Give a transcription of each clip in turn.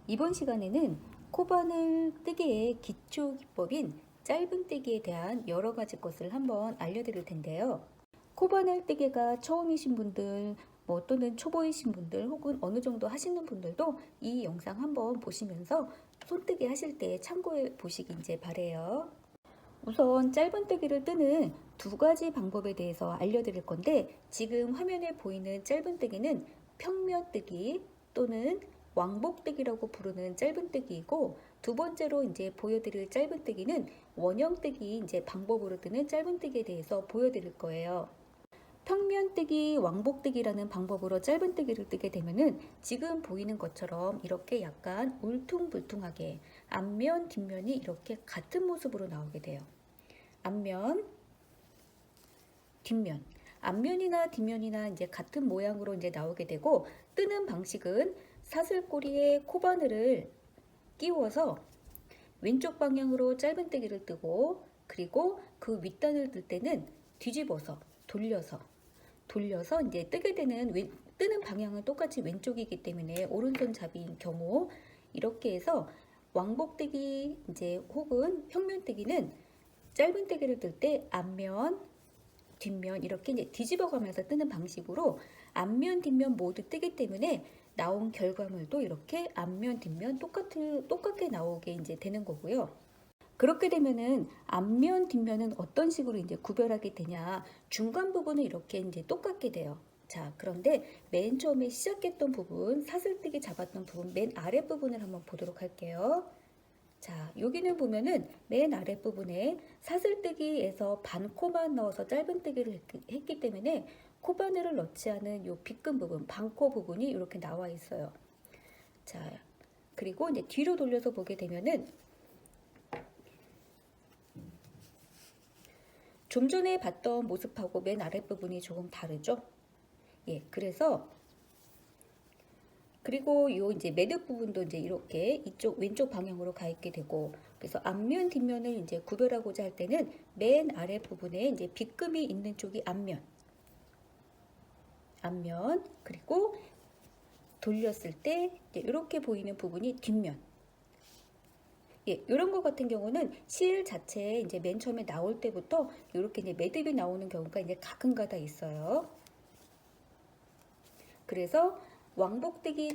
이번 시간에는 코바늘 뜨기의 기초 기법인 짧은 뜨기에 대한 여러 가지 것을 한번 알려드릴 텐데요. 코바늘 뜨기가 처음이신 분들, 또는 초보이신 분들 혹은 어느 정도 하시는 분들도 이 영상 한번 보시면서 손뜨기 하실 때 참고해 보시기 이제 바래요. 우선 짧은 뜨기를 뜨는 두 가지 방법에 대해서 알려드릴 건데, 지금 화면에 보이는 짧은 뜨기는 평면 뜨기 또는 왕복 뜨기라고 부르는 짧은 뜨기이고, 두 번째로 이제 보여드릴 짧은 뜨기는 원형 뜨기 이제 방법으로 뜨는 짧은 뜨기에 대해서 보여드릴 거예요. 평면 뜨기, 왕복 뜨기라는 방법으로 짧은 뜨기를 뜨게 되면은 지금 보이는 것처럼 이렇게 약간 울퉁불퉁하게 앞면, 뒷면이 이렇게 같은 모습으로 나오게 돼요. 앞면, 뒷면. 앞면이나 뒷면이나 이제 같은 모양으로 이제 나오게 되고, 뜨는 방식은 사슬꼬리에 코바늘을 끼워서 왼쪽 방향으로 짧은 뜨기를 뜨고, 그리고 그 윗단을 뜰 때는 뒤집어서 돌려서 이제 뜨게 되는 뜨는 방향은 똑같이 왼쪽이기 때문에 오른손 잡이인 경우 이렇게 해서 왕복뜨기 이제 혹은 평면뜨기는 짧은 뜨기를 뜰 때 앞면, 뒷면 이렇게 이제 뒤집어 가면서 뜨는 방식으로 앞면, 뒷면 모두 뜨기 때문에 나온 결과물도 이렇게 앞면, 뒷면 똑같게 나오게 이제 되는 거고요. 그렇게 되면은 앞면, 뒷면은 어떤 식으로 이제 구별하게 되냐? 중간 부분은 이렇게 이제 똑같게 돼요. 자, 그런데 맨 처음에 시작했던 부분, 사슬뜨기 잡았던 부분, 맨 아랫 부분을 한번 보도록 할게요. 자, 여기는 보면은 맨 아랫 부분에 사슬뜨기에서 반코만 넣어서 짧은 뜨기를 했기 때문에 코바늘을 넣지 않은 요 빗금 부분, 반코 부분이 이렇게 나와 있어요. 자, 그리고 이제 뒤로 돌려서 보게 되면은 좀 전에 봤던 모습하고 맨 아랫 부분이 조금 다르죠? 예, 그리고 요 이제 매듭 부분도 이제 이렇게 이쪽 왼쪽 방향으로 가 있게 되고, 그래서 앞면 뒷면을 이제 구별하고자 할 때는 맨 아랫 부분에 이제 빗금이 있는 쪽이 앞면, 그리고 돌렸을 때 이렇게 보이는 부분이 뒷면. 예, 이런 것 같은 경우는 실 자체에 이제 맨 처음에 나올 때부터 이렇게 이제 매듭이 나오는 경우가 이제 가끔가다 있어요. 그래서 왕복뜨기,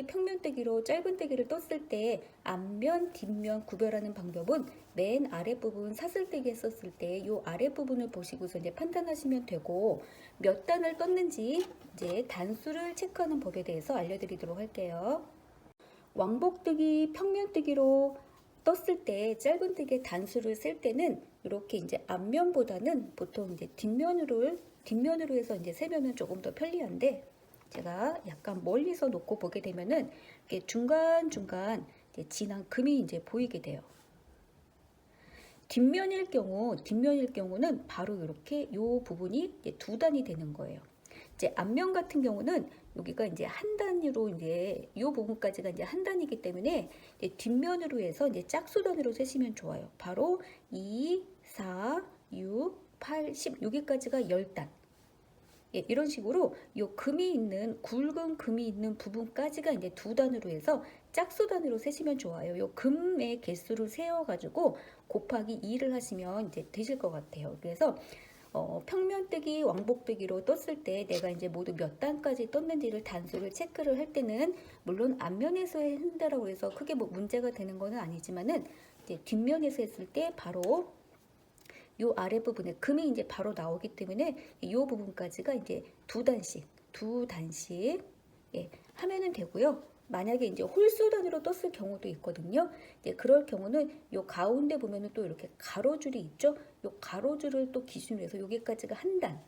평면뜨기로 짧은 뜨기를 떴을 때 앞면, 뒷면 구별하는 방법은 맨 아랫부분 사슬뜨기 했었을 때 이 아랫부분을 보시고서 이제 판단하시면 되고, 몇 단을 떴는지 이제 단수를 체크하는 법에 대해서 알려드리도록 할게요. 왕복뜨기, 평면뜨기로 떴을 때 짧은 뜨기의 단수를 셀 때는 이렇게 이제 앞면보다는 보통 이제 뒷면으로 해서 이제 세면은 조금 더 편리한데, 제가 약간 멀리서 놓고 보게 되면은 이렇게 중간중간 이제 진한 금이 이제 보이게 돼요. 뒷면일 경우는 바로 이렇게 요 부분이 이제 두 단이 되는 거예요. 이제 앞면 같은 경우는 여기가 이제 한 단위로 이제 이 부분까지가 이제 한 단이기 때문에 이제 뒷면으로 해서 이제 짝수단으로 세시면 좋아요. 바로 2, 4, 6, 8, 10 여기까지가 10단. 예, 이런 식으로 요 굵은 금이 있는 부분까지가 이제 두 단으로 해서 짝수단으로 세시면 좋아요. 요 금의 개수를 세어가지고 곱하기 2를 하시면 이제 되실 것 같아요. 그래서 평면뜨기, 왕복뜨기로 떴을 때 내가 이제 모두 몇 단까지 떴는지를 단수를 체크를 할 때는 물론 앞면에서 한다라고 해서 크게 뭐 문제가 되는 거는 아니지만은 이제 뒷면에서 했을 때 바로 요 아래 부분에 금이 이제 바로 나오기 때문에 이 부분까지가 이제 두 단씩 예, 하면은 되고요. 만약에 이제 홀수단으로 떴을 경우도 있거든요. 이제 그럴 경우는 요 가운데 보면은 또 이렇게 가로줄이 있죠. 요 가로줄을 또 기준으로 해서 여기까지가 한 단.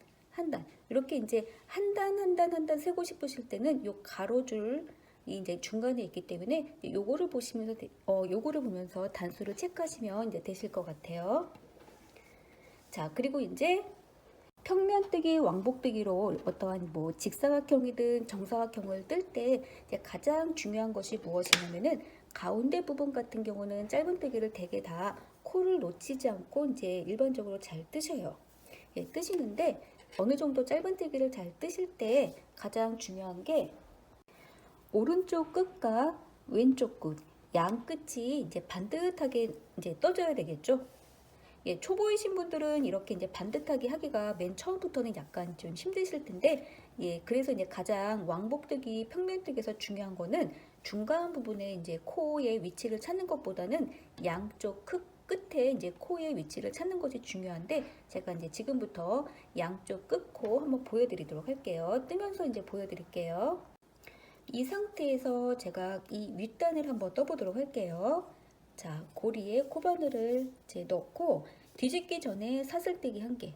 이렇게 이제 한 단 세고 싶으실 때는 요 가로줄 이 이제 중간에 있기 때문에 요거를 보면서 단수를 체크하시면 이제 되실 것 같아요. 자, 그리고 이제 평면뜨기, 왕복뜨기로 어떠한 뭐 직사각형이든 정사각형을 뜰 때 가장 중요한 것이 무엇이냐면은 가운데 부분 같은 경우는 짧은 뜨기를 되게 다 코를 놓치지 않고 이제 일반적으로 잘 뜨셔요. 예, 뜨시는데 어느 정도 짧은 뜨기를 잘 뜨실 때 가장 중요한 게 오른쪽 끝과 왼쪽 끝, 양 끝이 이제 반듯하게 이제 떠줘야 되겠죠. 예, 초보이신 분들은 이렇게 이제 반듯하게 하기가 맨 처음부터는 약간 좀 힘드실 텐데, 예, 그래서 이제 가장 왕복뜨기, 평면뜨기에서 중요한 거는 중간 부분에 이제 코의 위치를 찾는 것보다는 양쪽 끝에 이제 코의 위치를 찾는 것이 중요한데, 제가 이제 지금부터 양쪽 끝코 한번 보여드리도록 할게요. 뜨면서 이제 보여드릴게요. 이 상태에서 제가 이 윗단을 한번 떠보도록 할게요. 자, 고리에 코바늘을 이제 넣고 뒤집기 전에 사슬뜨기 한 개.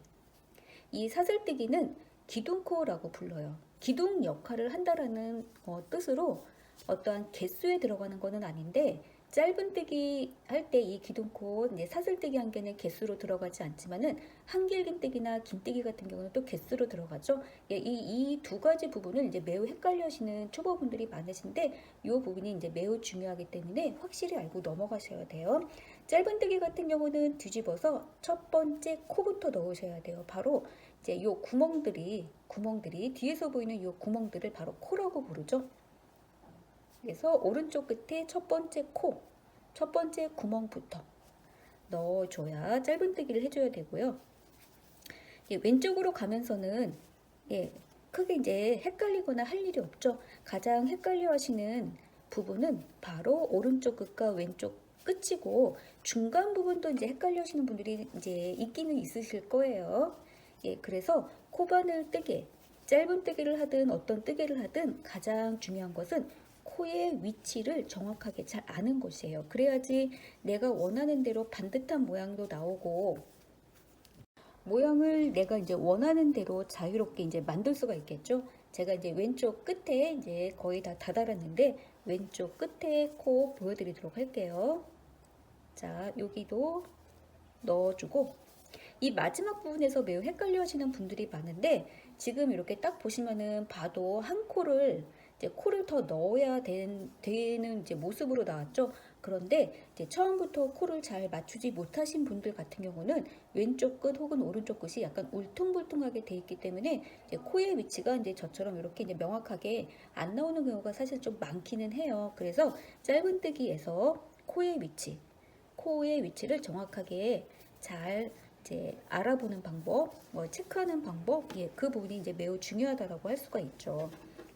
이 사슬뜨기는 기둥코라고 불러요. 기둥 역할을 한다라는 뜻으로 어떠한 개수에 들어가는 것은 아닌데, 짧은뜨기 할 때 이 기둥코 이제 사슬뜨기 한 개는 개수로 들어가지 않지만은 한길긴뜨기나 긴뜨기 같은 경우는 또 개수로 들어가죠. 예, 이 두 가지 부분을 이제 매우 헷갈려하시는 초보분들이 많으신데, 이 부분이 이제 매우 중요하기 때문에 확실히 알고 넘어가셔야 돼요. 짧은뜨기 같은 경우는 뒤집어서 첫 번째 코부터 넣으셔야 돼요. 바로 이제 요 구멍들이 뒤에서 보이는 요 구멍들을 바로 코라고 부르죠. 그래서 오른쪽 끝에 첫 번째 코, 첫 번째 구멍부터 넣어줘야 짧은뜨기를 해줘야 되고요. 예, 왼쪽으로 가면서는 예, 크게 이제 헷갈리거나 할 일이 없죠. 가장 헷갈려 하시는 부분은 바로 오른쪽 끝과 왼쪽 끝이고, 중간 부분도 이제 헷갈려 하시는 분들이 이제 있기는 있으실 거예요. 예, 그래서 코바늘 뜨개, 짧은 뜨개를 하든 어떤 뜨개를 하든 가장 중요한 것은 코의 위치를 정확하게 잘 아는 것이에요. 그래야지 내가 원하는 대로 반듯한 모양도 나오고, 모양을 내가 이제 원하는 대로 자유롭게 이제 만들 수가 있겠죠. 제가 이제 왼쪽 끝에 이제 거의 다 다다랐는데, 왼쪽 끝에 코 보여드리도록 할게요. 자, 여기도 넣어주고, 이 마지막 부분에서 매우 헷갈려 하시는 분들이 많은데, 지금 이렇게 딱 보시면은 봐도 한 코를 이제 코를 더 넣어야 되는 이제 모습으로 나왔죠. 그런데 이제 처음부터 코를 잘 맞추지 못하신 분들 같은 경우는 왼쪽 끝 혹은 오른쪽 끝이 약간 울퉁불퉁하게 돼 있기 때문에 이제 코의 위치가 이제 저처럼 이렇게 이제 명확하게 안 나오는 경우가 사실 좀 많기는 해요. 그래서 짧은뜨기에서 코의 위치를 정확하게 잘 이제 알아보는 방법, 체크하는 방법, 예, 그 부분이 이제 매우 중요하다라고 할 수가 있죠.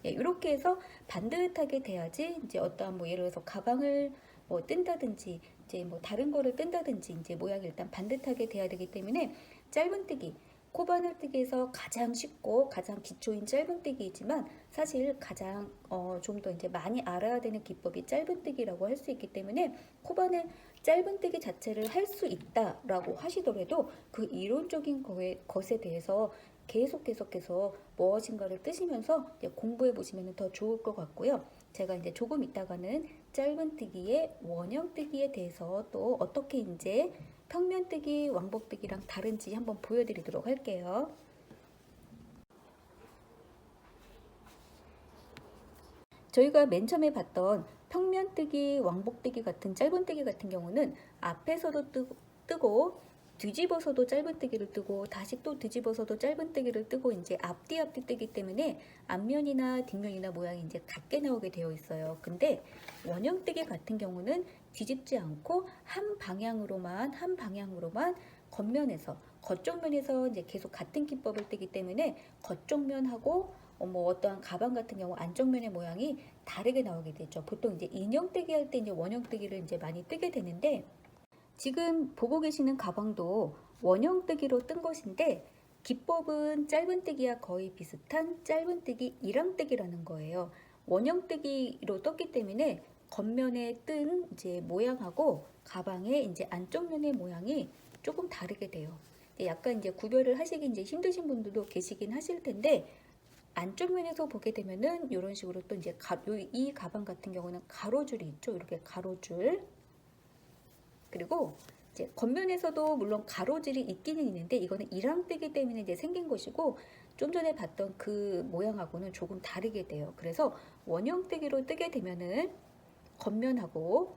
예, 이렇게 해서 반듯하게 돼야지 이제 어떠한 뭐 예를 들어서 가방을 뭐 뜬다든지 이제 뭐 다른 거를 뜬다든지 이제 모양이 일단 반듯하게 돼야 되기 때문에 짧은뜨기, 코바늘뜨기에서 가장 쉽고 가장 기초인 짧은뜨기이지만 사실 가장 좀 더 이제 많이 알아야 되는 기법이 짧은뜨기라고 할 수 있기 때문에 코바늘 짧은뜨기 자체를 할 수 있다라고 하시더라도 그 이론적인 것에 대해서 계속해서 무엇인가를 뜨시면서 공부해 보시면 더 좋을 것 같고요. 제가 이제 조금 있다가는 짧은뜨기의 원형뜨기에 대해서 또 어떻게 이제 평면뜨기, 왕복뜨기랑 다른지 한번 보여드리도록 할게요. 저희가 맨 처음에 봤던 평면뜨기, 왕복뜨기 같은 짧은뜨기 같은 경우는 앞에서도 뜨고 뒤집어서도 짧은뜨기를 뜨고 다시 또 뒤집어서도 짧은뜨기를 뜨고 이제 앞뒤 뜨기 때문에 앞면이나 뒷면이나 모양이 이제 같게 나오게 되어 있어요. 근데 원형뜨기 같은 경우는 뒤집지 않고 한 방향으로만 겉면에서 겉쪽면에서 이제 계속 같은 기법을 뜨기 때문에 겉쪽면하고 뭐 어떠한 가방 같은 경우 안쪽면의 모양이 다르게 나오게 되죠. 보통 이제 인형뜨기 할 때 이제 원형뜨기를 이제 많이 뜨게 되는데, 지금 보고 계시는 가방도 원형뜨기로 뜬 것인데 기법은 짧은뜨기와 거의 비슷한 짧은뜨기, 이랑뜨기라는 거예요. 원형뜨기로 떴기 때문에 겉면에 뜬 이제 모양하고 가방의 이제 안쪽면의 모양이 조금 다르게 돼요. 약간 이제 구별을 하시기 이제 힘드신 분들도 계시긴 하실 텐데, 안쪽 면에서 보게 되면은 이런 식으로 또 이제 이 가방 같은 경우는 가로줄이 있죠. 이렇게 가로줄. 그리고 이제 겉면에서도 물론 가로줄이 있기는 있는데 이거는 이랑뜨기 때문에 이제 생긴 것이고, 좀 전에 봤던 그 모양하고는 조금 다르게 돼요. 그래서 원형뜨기로 뜨게 되면은 겉면하고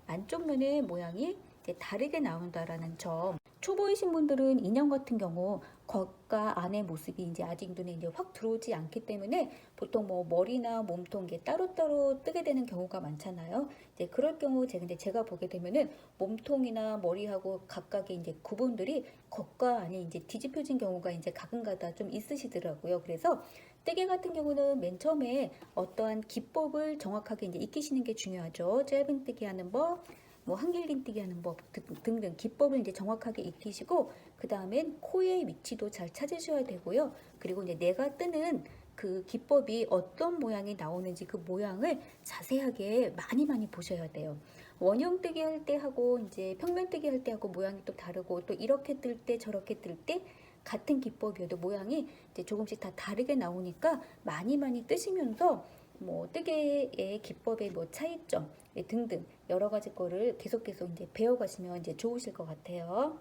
안쪽 면의 모양이 이제 다르게 나온다라는 점. 초보이신 분들은 인형 같은 경우 겉과 안의 모습이 이제 아직 눈에 이제 확 들어오지 않기 때문에 보통 뭐 머리나 몸통 게 따로따로 뜨게 되는 경우가 많잖아요. 이제 그럴 경우 제가 보게 되면은 몸통이나 머리하고 각각의 이제 구분들이 겉과 안이 이제 뒤집혀진 경우가 이제 가끔가다 좀 있으시더라고요. 그래서 뜨개 같은 경우는 맨 처음에 어떠한 기법을 정확하게 이제 익히시는 게 중요하죠. 짧은 뜨기 하는 법, 뭐 한길림 뜨기 하는 법 등등 기법을 이제 정확하게 익히시고 그 다음엔 코의 위치도 잘 찾으셔야 되고요. 그리고 이제 내가 뜨는 그 기법이 어떤 모양이 나오는지 그 모양을 자세하게 많이 보셔야 돼요. 원형 뜨기 할 때 하고 이제 평면 뜨기 할 때 하고 모양이 또 다르고 또 이렇게 뜰 때 저렇게 뜰 때 같은 기법이어도 모양이 이제 조금씩 다 다르게 나오니까 많이 뜨시면서 뭐 뜨개의 기법의 뭐 차이점 등등 여러 가지 거를 계속 이제 배워가시면 이제 좋으실 것 같아요.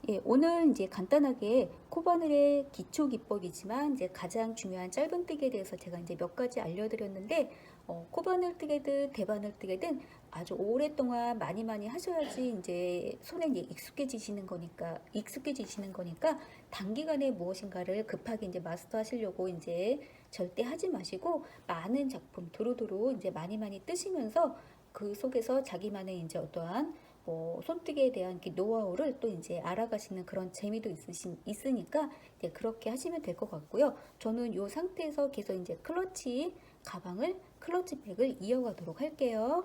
예, 오늘 이제 간단하게 코바늘의 기초 기법이지만 이제 가장 중요한 짧은 뜨기에 대해서 제가 이제 몇 가지 알려드렸는데 코바늘 뜨개든 대바늘 뜨개든 아주 오랫동안 많이 하셔야지 이제 손에 이제 익숙해지시는 거니까 단기간에 무엇인가를 급하게 이제 마스터하시려고 이제 절대 하지 마시고 많은 작품 두루두루 이제 많이 뜨시면서 그 속에서 자기만의 이제 어떠한 뭐 손뜨개에 대한 노하우를 또 이제 알아가시는 그런 재미도 있으니까 이제 그렇게 하시면 될 것 같고요. 저는 이 상태에서 계속 이제 클러치백을 이어가도록 할게요.